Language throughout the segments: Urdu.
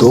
2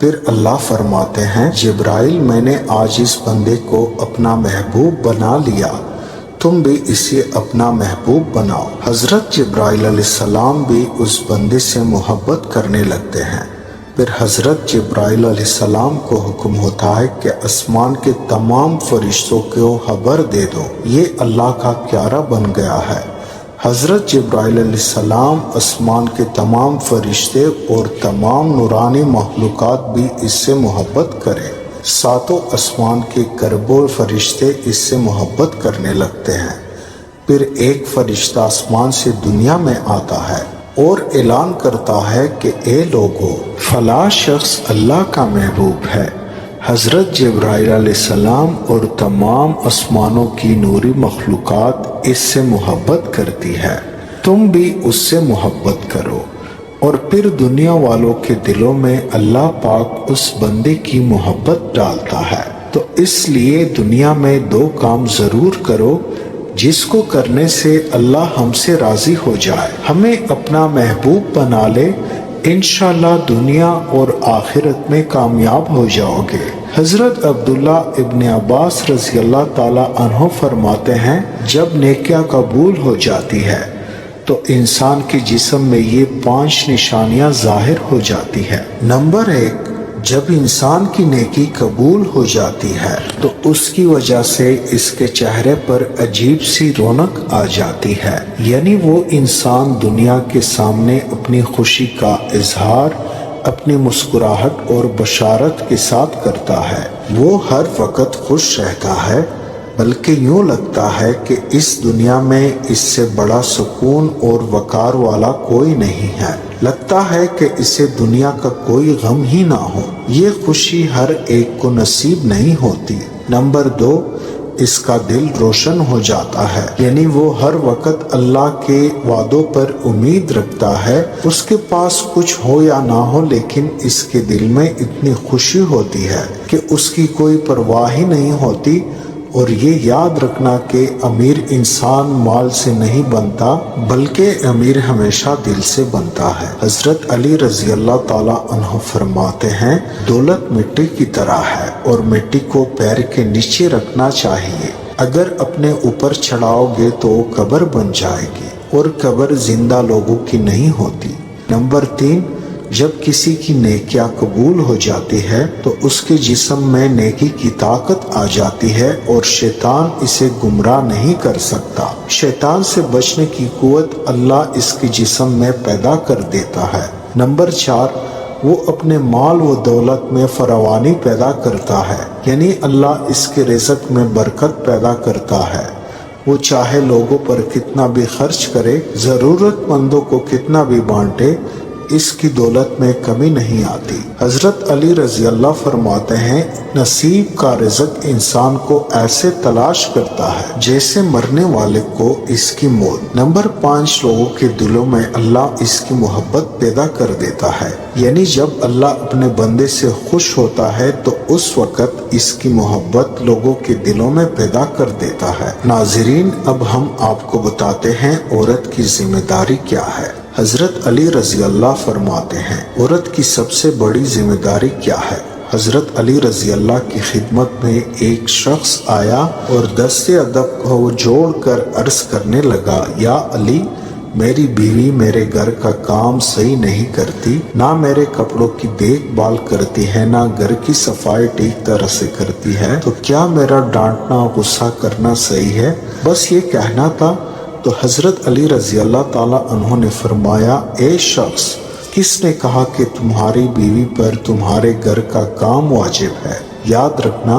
پھر اللہ فرماتے ہیں جبرائیل میں نے آج اس بندے کو اپنا محبوب بنا لیا، تم بھی اسے اپنا محبوب بناؤ۔ حضرت جبرائیل علیہ السلام بھی اس بندے سے محبت کرنے لگتے ہیں۔ پھر حضرت جبرائیل علیہ السلام کو حکم ہوتا ہے کہ آسمان کے تمام فرشتوں کو خبر دے دو، یہ اللہ کا پیارا بن گیا ہے۔ حضرت جبرائیل علیہ السلام آسمان کے تمام فرشتے اور تمام نورانی مخلوقات بھی اس سے محبت کریں۔ ساتوں آسمان کے کربوں فرشتے اس سے محبت کرنے لگتے ہیں۔ پھر ایک فرشتہ آسمان سے دنیا میں آتا ہے اور اعلان کرتا ہے کہ اے لوگو، فلاں شخص اللہ کا محبوب ہے۔ حضرت جبرائیل علیہ السلام اور تمام آسمانوں کی نوری مخلوقات اس سے محبت کرتی ہے، تم بھی اس سے محبت کرو۔ اور پھر دنیا والوں کے دلوں میں اللہ پاک اس بندے کی محبت ڈالتا ہے۔ تو اس لیے دنیا میں دو کام ضرور کرو جس کو کرنے سے اللہ ہم سے راضی ہو جائے، ہمیں اپنا محبوب بنا لے، انشاءاللہ دنیا اور آخرت میں کامیاب ہو جاؤ گے۔ حضرت عبداللہ ابن عباس رضی اللہ تعالی عنہ فرماتے ہیں جب نیکیاں قبول ہو جاتی ہے تو انسان کے جسم میں یہ 5 نشانیاں ظاہر ہو جاتی ہے۔ نمبر 1، جب انسان کی نیکی قبول ہو جاتی ہے تو اس کی وجہ سے اس کے چہرے پر عجیب سی رونق آ جاتی ہے، یعنی وہ انسان دنیا کے سامنے اپنی خوشی کا اظہار اپنی مسکراہٹ اور بشارت کے ساتھ کرتا ہے۔ وہ ہر وقت خوش رہتا ہے، بلکہ یوں لگتا ہے کہ اس دنیا میں اس سے بڑا سکون اور وقار والا کوئی نہیں ہے، لگتا ہے کہ اسے دنیا کا کوئی غم ہی نہ ہو۔ یہ خوشی ہر ایک کو نصیب نہیں ہوتی۔ نمبر 2، اس کا دل روشن ہو جاتا ہے، یعنی وہ ہر وقت اللہ کے وعدوں پر امید رکھتا ہے۔ اس کے پاس کچھ ہو یا نہ ہو لیکن اس کے دل میں اتنی خوشی ہوتی ہے کہ اس کی کوئی پرواہ ہی نہیں ہوتی۔ اور یہ یاد رکھنا کہ امیر انسان مال سے نہیں بنتا بلکہ امیر ہمیشہ دل سے بنتا ہے۔ حضرت علی رضی اللہ تعالی عنہ فرماتے ہیں دولت مٹی کی طرح ہے اور مٹی کو پیر کے نیچے رکھنا چاہیے، اگر اپنے اوپر چڑھاؤ گے تو وہ قبر بن جائے گی اور قبر زندہ لوگوں کی نہیں ہوتی۔ نمبر 3، جب کسی کی نیکیاں قبول ہو جاتی ہے تو اس کے جسم میں نیکی کی طاقت آ جاتی ہے اور شیطان اسے گمراہ نہیں کر سکتا۔ شیطان سے بچنے کی قوت اللہ اس کے جسم میں پیدا کر دیتا ہے۔ نمبر 4، وہ اپنے مال و دولت میں فراوانی پیدا کرتا ہے، یعنی اللہ اس کے رزق میں برکت پیدا کرتا ہے۔ وہ چاہے لوگوں پر کتنا بھی خرچ کرے، ضرورت مندوں کو کتنا بھی بانٹے، اس کی دولت میں کمی نہیں آتی۔ حضرت علی رضی اللہ فرماتے ہیں نصیب کا رزق انسان کو ایسے تلاش کرتا ہے جیسے مرنے والے کو اس کی موت۔ نمبر 5، لوگوں کے دلوں میں اللہ اس کی محبت پیدا کر دیتا ہے، یعنی جب اللہ اپنے بندے سے خوش ہوتا ہے تو اس وقت اس کی محبت لوگوں کے دلوں میں پیدا کر دیتا ہے۔ ناظرین، اب ہم آپ کو بتاتے ہیں عورت کی ذمہ داری کیا ہے۔ حضرت علی رضی اللہ فرماتے ہیں عورت کی سب سے بڑی ذمہ داری کیا ہے؟ حضرت علی رضی اللہ کی خدمت میں ایک شخص آیا اور دست ادب کو جوڑ کر عرض کرنے لگا، یا علی، میری بیوی میرے گھر کا کام صحیح نہیں کرتی، نہ میرے کپڑوں کی دیکھ بھال کرتی ہے، نہ گھر کی صفائی ٹھیک طرح سے کرتی ہے، تو کیا میرا ڈانٹنا غصہ کرنا صحیح ہے؟ بس یہ کہنا تھا۔ تو حضرت علی رضی اللہ تعالیٰ عنہ نے فرمایا، اے شخص، کس نے کہا کہ تمہاری بیوی پر تمہارے گھر کا کام واجب ہے؟ یاد رکھنا،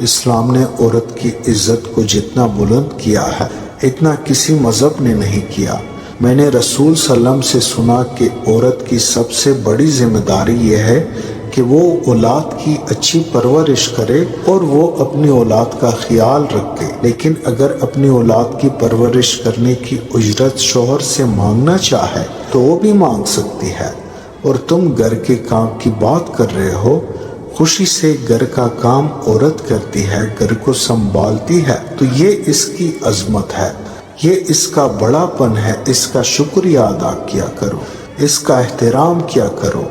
اسلام نے عورت کی عزت کو جتنا بلند کیا ہے اتنا کسی مذہب نے نہیں کیا۔ میں نے رسول صلی اللہ علیہ وسلم سے سنا کہ عورت کی سب سے بڑی ذمہ داری یہ ہے کہ وہ اولاد کی اچھی پرورش کرے اور وہ اپنی اولاد کا خیال رکھے، لیکن اگر اپنی اولاد کی پرورش کرنے کی اجرت شوہر سے مانگنا چاہے تو وہ بھی مانگ سکتی ہے۔ اور تم گھر کے کام کی بات کر رہے ہو، خوشی سے گھر کا کام عورت کرتی ہے، گھر کو سنبھالتی ہے، تو یہ اس کی عظمت ہے، یہ اس کا بڑا پن ہے، اس کا شکریہ ادا کیا کرو، اس کا احترام کیا کرو۔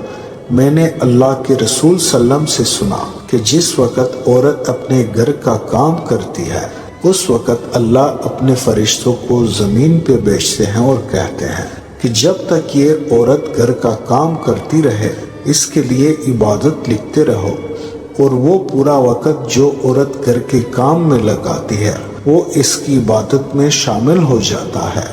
میں نے اللہ کے رسول صلی اللہ علیہ وسلم سے سنا کہ جس وقت عورت اپنے گھر کا کام کرتی ہے اس وقت اللہ اپنے فرشتوں کو زمین پہ بھیجتے ہیں اور کہتے ہیں کہ جب تک یہ عورت گھر کا کام کرتی رہے اس کے لیے عبادت لکھتے رہو، اور وہ پورا وقت جو عورت گھر کے کام میں لگاتی ہے وہ اس کی عبادت میں شامل ہو جاتا ہے۔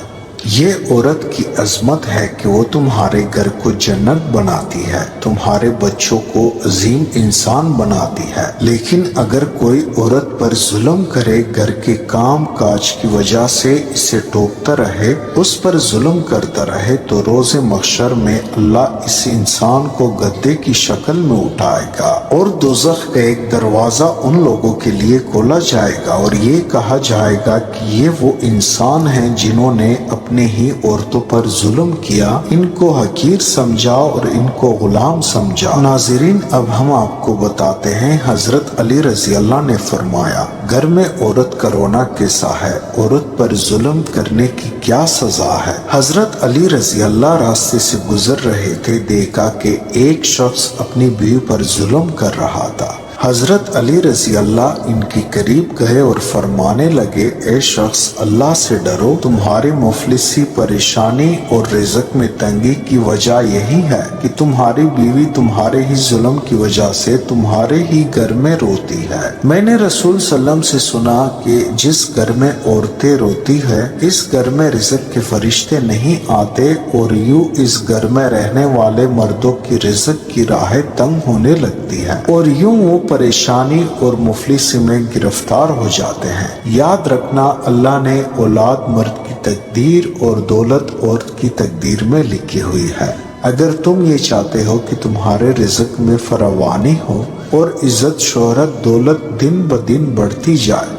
یہ عورت کی عظمت ہے کہ وہ تمہارے گھر کو جنت بناتی ہے، تمہارے بچوں کو عظیم انسان بناتی ہے۔ لیکن اگر کوئی عورت پر ظلم کرے، گھر کے کام کاج کی وجہ سے اسے ٹوکتا رہے، اس پر ظلم کرتا رہے، تو روز محشر میں اللہ اس انسان کو گدھے کی شکل میں اٹھائے گا اور دوزخ کا ایک دروازہ ان لوگوں کے لیے کھولا جائے گا اور یہ کہا جائے گا کہ یہ وہ انسان ہیں جنہوں نے اپنے ہی عورتوں پر ظلم کیا، ان کو حقیر سمجھا اور ان کو غلام سمجھا۔ ناظرین، اب ہم آپ کو بتاتے ہیں حضرت علی رضی اللہ نے فرمایا گھر میں عورت کا رونا کیسا ہے، عورت پر ظلم کرنے کی کیا سزا ہے۔ حضرت علی رضی اللہ راستے سے گزر رہے تھے، دیکھا کہ ایک شخص اپنی بیوی پر ظلم کر رہا تھا۔ حضرت علی رضی اللہ ان کے قریب گئے اور فرمانے لگے، اے شخص، اللہ سے ڈرو، تمہاری مفلسی، پریشانی اور رزق میں تنگی کی وجہ یہی ہے کہ تمہاری بیوی تمہارے ہی ظلم کی وجہ سے تمہارے ہی گھر میں روتی ہے۔ میں نے رسول صلی اللہ علیہ وسلم سے سنا کہ جس گھر میں عورتیں روتی ہے اس گھر میں رزق کے فرشتے نہیں آتے اور یوں اس گھر میں رہنے والے مردوں کی رزق کی راہیں تنگ ہونے لگتی ہے اور یوں وہ پریشانی اور مفلسی میں گرفتار ہو جاتے ہیں۔ یاد رکھنا، اللہ نے اولاد مرد کی تقدیر اور دولت عورت کی تقدیر میں لکھی ہوئی ہے۔ اگر تم یہ چاہتے ہو کہ تمہارے رزق میں فراوانی ہو اور عزت، شہرت، دولت دن بدن بڑھتی جائے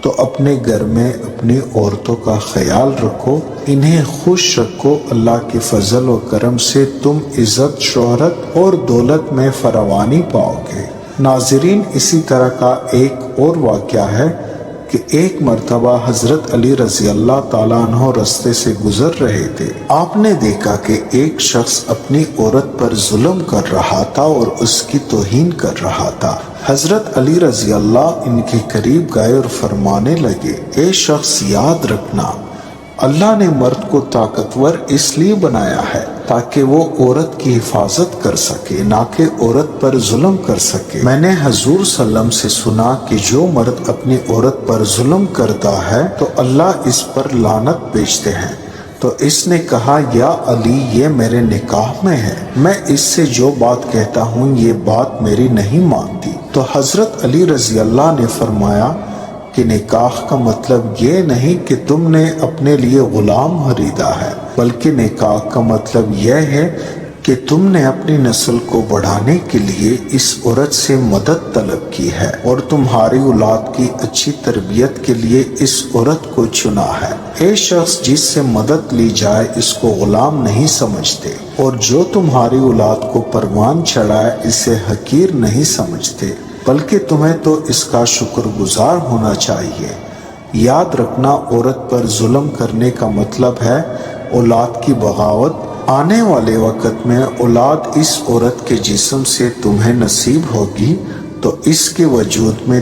تو اپنے گھر میں اپنی عورتوں کا خیال رکھو، انہیں خوش رکھو، اللہ کے فضل و کرم سے تم عزت، شہرت اور دولت میں فراوانی پاؤ گے۔ ناظرین، اسی طرح کا ایک اور واقعہ ہے کہ ایک مرتبہ حضرت علی رضی اللہ تعالیٰ عنہ رستے سے گزر رہے تھے۔ آپ نے دیکھا کہ ایک شخص اپنی عورت پر ظلم کر رہا تھا اور اس کی توہین کر رہا تھا۔ حضرت علی رضی اللہ ان کے قریب گئے اور فرمانے لگے، اے شخص، یاد رکھنا، اللہ نے مرد کو طاقتور اس لیے بنایا ہے تاکہ وہ عورت کی حفاظت کر سکے، نہ کہ عورت پر ظلم کر سکے۔ میں نے حضور صلی اللہ علیہ وسلم سے سنا کہ جو مرد اپنی عورت پر ظلم کرتا ہے تو اللہ اس پر لعنت بھیجتے ہیں۔ تو اس نے کہا، یا علی، یہ میرے نکاح میں ہے، میں اس سے جو بات کہتا ہوں یہ بات میری نہیں مانتی۔ تو حضرت علی رضی اللہ نے فرمایا کہ نکاح کا مطلب یہ نہیں کہ تم نے اپنے لیے غلام خریدا ہے، بلکہ نکاح کا مطلب یہ ہے کہ تم نے اپنی نسل کو بڑھانے کے لیے اس عورت سے مدد طلب کی ہے اور تمہاری اولاد کی اچھی تربیت کے لیے اس عورت کو چنا ہے۔ اے شخص، جس سے مدد لی جائے اس کو غلام نہیں سمجھتے، اور جو تمہاری اولاد کو پروان چڑھائے اسے حقیر نہیں سمجھتے، بلکہ تمہیں تو اس کا شکر گزار ہونا چاہیے۔ یاد رکھنا، عورت پر ظلم کرنے کا مطلب ہے اولاد کی بغاوت۔ آنے والے وقت میں اولاد اس عورت کے جسم سے تمہیں نصیب ہوگی تو اس کے وجود میں